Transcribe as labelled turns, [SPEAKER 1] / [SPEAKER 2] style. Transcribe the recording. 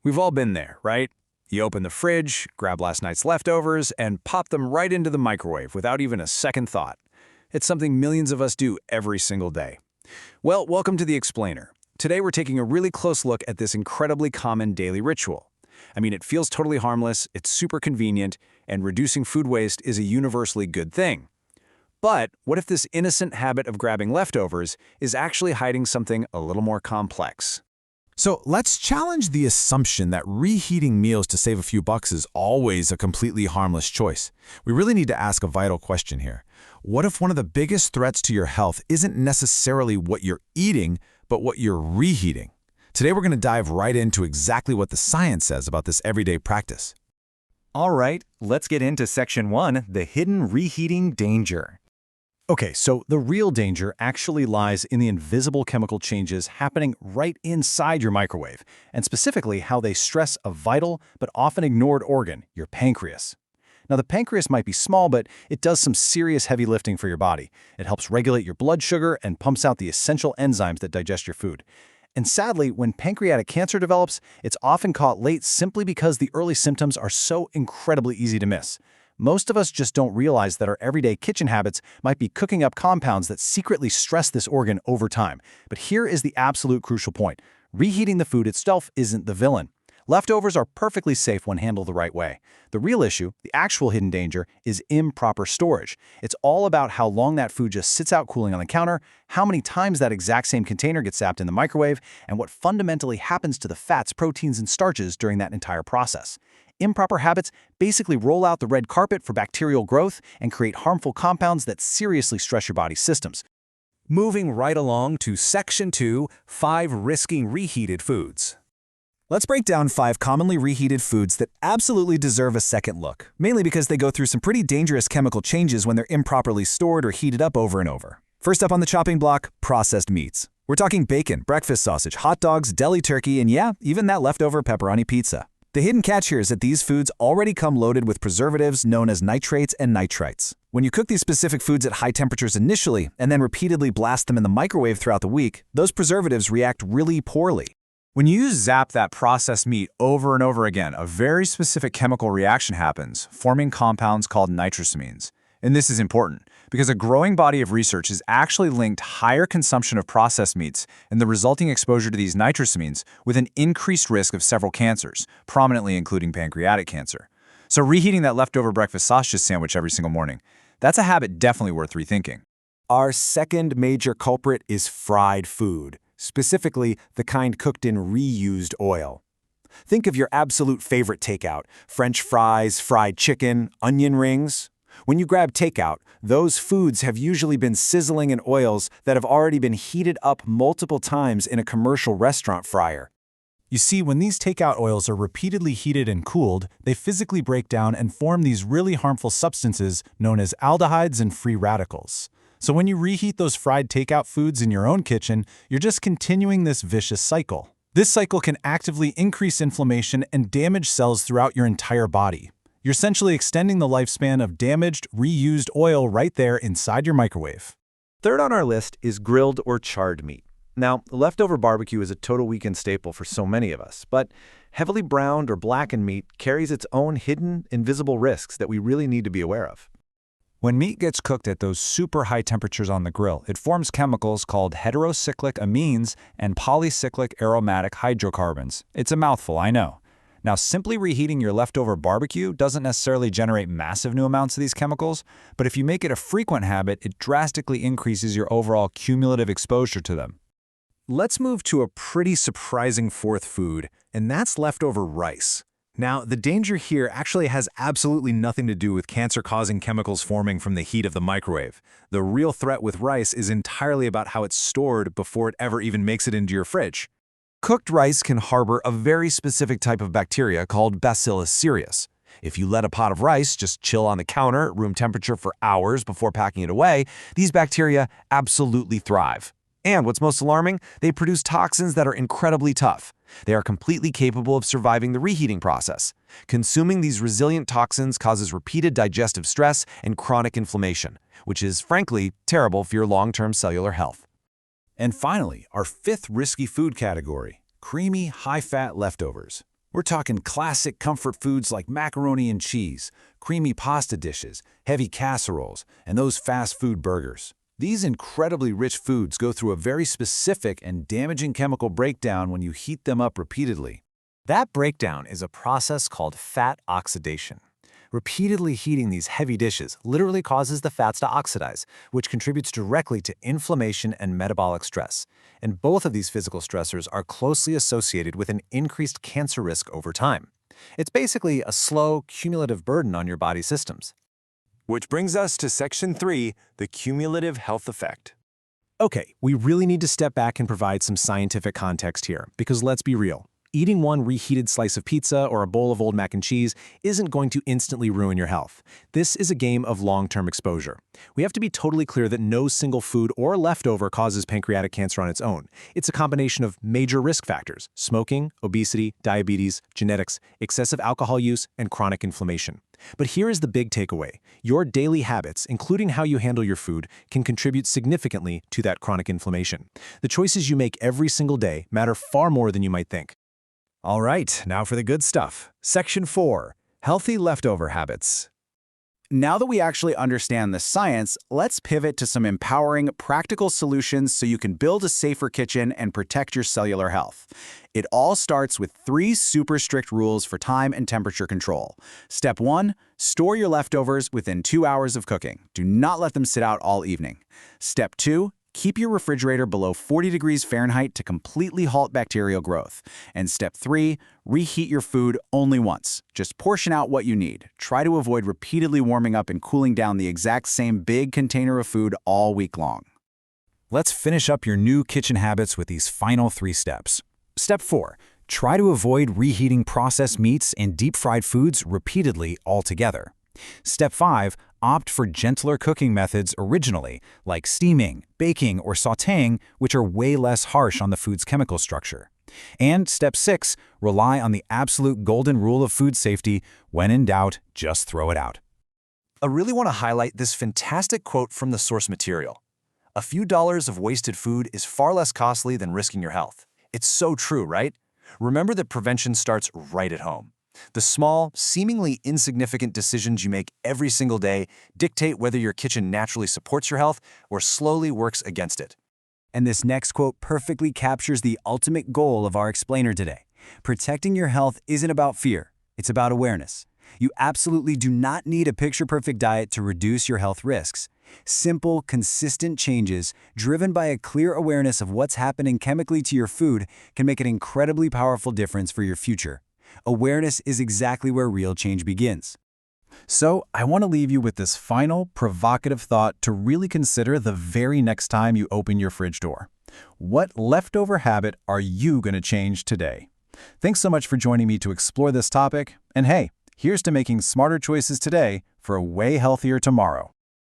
[SPEAKER 1] We've all been there, right? You open the fridge, grab last night's leftovers, and pop them right into the microwave without even a second thought. It's something millions of us do every single day. Well, welcome to The Explainer. Today we're taking a really close look at this incredibly common daily ritual. I mean, it feels totally harmless, it's super convenient, and reducing food waste is a universally good thing. But what if this innocent habit of grabbing leftovers is actually hiding something a little more complex?
[SPEAKER 2] So let's challenge the assumption that reheating meals to save a few bucks is always a completely harmless choice. We really need to ask a vital question here. What if one of the biggest threats to your health isn't necessarily what you're eating, but what you're reheating? Today we're going to dive right into exactly what the science says about this everyday practice.
[SPEAKER 3] All right, let's get into Section 1, the hidden reheating danger. Okay, so the real danger actually lies in the invisible chemical changes happening right inside your microwave, and specifically how they stress a vital but often ignored organ, your pancreas. Now, the pancreas might be small, but it does some serious heavy lifting for your body. It helps regulate your blood sugar and pumps out the essential enzymes that digest your food. And sadly, when pancreatic cancer develops, it's often caught late simply because the early symptoms are so incredibly easy to miss. Most of us just don't realize that our everyday kitchen habits might be cooking up compounds that secretly stress this organ over time. But here is the absolute crucial point. Reheating the food itself isn't the villain. Leftovers are perfectly safe when handled the right way. The real issue, the actual hidden danger, is improper storage. It's all about how long that food just sits out cooling on the counter, how many times that exact same container gets zapped in the microwave, and what fundamentally happens to the fats, proteins, and starches during that entire process. Improper habits basically roll out the red carpet for bacterial growth and create harmful compounds that seriously stress your body's systems.
[SPEAKER 1] Moving right along to Section 2, 5 Risking Reheated Foods.
[SPEAKER 2] Let's break down 5 commonly reheated foods that absolutely deserve a second look, mainly because they go through some pretty dangerous chemical changes when they're improperly stored or heated up over and over. First up on the chopping block, processed meats. We're talking bacon, breakfast sausage, hot dogs, deli turkey, and yeah, even that leftover pepperoni pizza. The hidden catch here is that these foods already come loaded with preservatives known as nitrates and nitrites. When you cook these specific foods at high temperatures initially and then repeatedly blast them in the microwave throughout the week, those preservatives react really poorly.
[SPEAKER 4] When you zap that processed meat over and over again, a very specific chemical reaction happens, forming compounds called nitrosamines. And this is important because a growing body of research has actually linked higher consumption of processed meats and the resulting exposure to these nitrosamines with an increased risk of several cancers, prominently including pancreatic cancer. So reheating that leftover breakfast sausage sandwich every single morning, that's a habit definitely worth rethinking.
[SPEAKER 2] Our second major culprit is fried food, specifically the kind cooked in reused oil. Think of your absolute favorite takeout: French fries, fried chicken, onion rings. When you grab takeout, those foods have usually been sizzling in oils that have already been heated up multiple times in a commercial restaurant fryer. You see, when these takeout oils are repeatedly heated and cooled, they physically break down and form these really harmful substances known as aldehydes and free radicals. So when you reheat those fried takeout foods in your own kitchen, you're just continuing this vicious cycle. This cycle can actively increase inflammation and damage cells throughout your entire body. You're essentially extending the lifespan of damaged, reused oil right there inside your microwave.
[SPEAKER 3] Third on our list is grilled or charred meat. Now, leftover barbecue is a total weekend staple for so many of us, but heavily browned or blackened meat carries its own hidden, invisible risks that we really need to be aware of.
[SPEAKER 4] When meat gets cooked at those super high temperatures on the grill, it forms chemicals called heterocyclic amines and polycyclic aromatic hydrocarbons. It's a mouthful, I know. Now, simply reheating your leftover barbecue doesn't necessarily generate massive new amounts of these chemicals, but if you make it a frequent habit, it drastically increases your overall cumulative exposure to them.
[SPEAKER 1] Let's move to a pretty surprising fourth food, and that's leftover rice. Now, the danger here actually has absolutely nothing to do with cancer-causing chemicals forming from the heat of the microwave. The real threat with rice is entirely about how it's stored before it ever even makes it into your fridge.
[SPEAKER 2] Cooked rice can harbor a very specific type of bacteria called Bacillus cereus. If you let a pot of rice just chill on the counter at room temperature for hours before packing it away, these bacteria absolutely thrive. And what's most alarming, they produce toxins that are incredibly tough. They are completely capable of surviving the reheating process. Consuming these resilient toxins causes repeated digestive stress and chronic inflammation, which is, frankly, terrible for your long-term cellular health.
[SPEAKER 1] And finally, our fifth risky food category, creamy, high-fat leftovers.
[SPEAKER 2] We're talking classic comfort foods like macaroni and cheese, creamy pasta dishes, heavy casseroles, and those fast food burgers. These incredibly rich foods go through a very specific and damaging chemical breakdown when you heat them up repeatedly.
[SPEAKER 3] That breakdown is a process called fat oxidation. Repeatedly heating these heavy dishes literally causes the fats to oxidize, which contributes directly to inflammation and metabolic stress. And both of these physical stressors are closely associated with an increased cancer risk over time. It's basically a slow, cumulative burden on your body's systems.
[SPEAKER 2] Which brings us to Section 3, the cumulative health effect.
[SPEAKER 3] Okay, we really need to step back and provide some scientific context here, because let's be real. Eating one reheated slice of pizza or a bowl of old mac and cheese isn't going to instantly ruin your health. This is a game of long-term exposure. We have to be totally clear that no single food or leftover causes pancreatic cancer on its own. It's a combination of major risk factors: smoking, obesity, diabetes, genetics, excessive alcohol use, and chronic inflammation. But here is the big takeaway. Your daily habits, including how you handle your food, can contribute significantly to that chronic inflammation. The choices you make every single day matter far more than you might think.
[SPEAKER 1] All right, now for the good stuff. Section 4, healthy leftover habits.
[SPEAKER 4] Now that we actually understand the science, let's pivot to some empowering, practical solutions so you can build a safer kitchen and protect your cellular health. It all starts with 3 super strict rules for time and temperature control. Step 1, store your leftovers within 2 hours of cooking. Do not let them sit out all evening. Step 2, keep your refrigerator below 40 degrees Fahrenheit to completely halt bacterial growth. And step 3, reheat your food only once. Just portion out what you need. Try to avoid repeatedly warming up and cooling down the exact same big container of food all week long.
[SPEAKER 2] Let's finish up your new kitchen habits with these final 3 steps. Step 4, try to avoid reheating processed meats and deep-fried foods repeatedly altogether. Step 5, opt for gentler cooking methods originally, like steaming, baking, or sautéing, which are way less harsh on the food's chemical structure. And Step 6, rely on the absolute golden rule of food safety: when in doubt, just throw it out.
[SPEAKER 3] I really want to highlight this fantastic quote from the source material. A few dollars of wasted food is far less costly than risking your health. It's so true, right? Remember that prevention starts right at home. The small, seemingly insignificant decisions you make every single day dictate whether your kitchen naturally supports your health or slowly works against it.
[SPEAKER 5] And this next quote perfectly captures the ultimate goal of our explainer today. Protecting your health isn't about fear, it's about awareness. You absolutely do not need a picture-perfect diet to reduce your health risks. Simple, consistent changes, driven by a clear awareness of what's happening chemically to your food, can make an incredibly powerful difference for your future. Awareness is exactly where real change begins.
[SPEAKER 3] So, I want to leave you with this final, provocative thought to really consider the very next time you open your fridge door. What leftover habit are you going to change today? Thanks so much for joining me to explore this topic. And hey, here's to making smarter choices today for a way healthier tomorrow.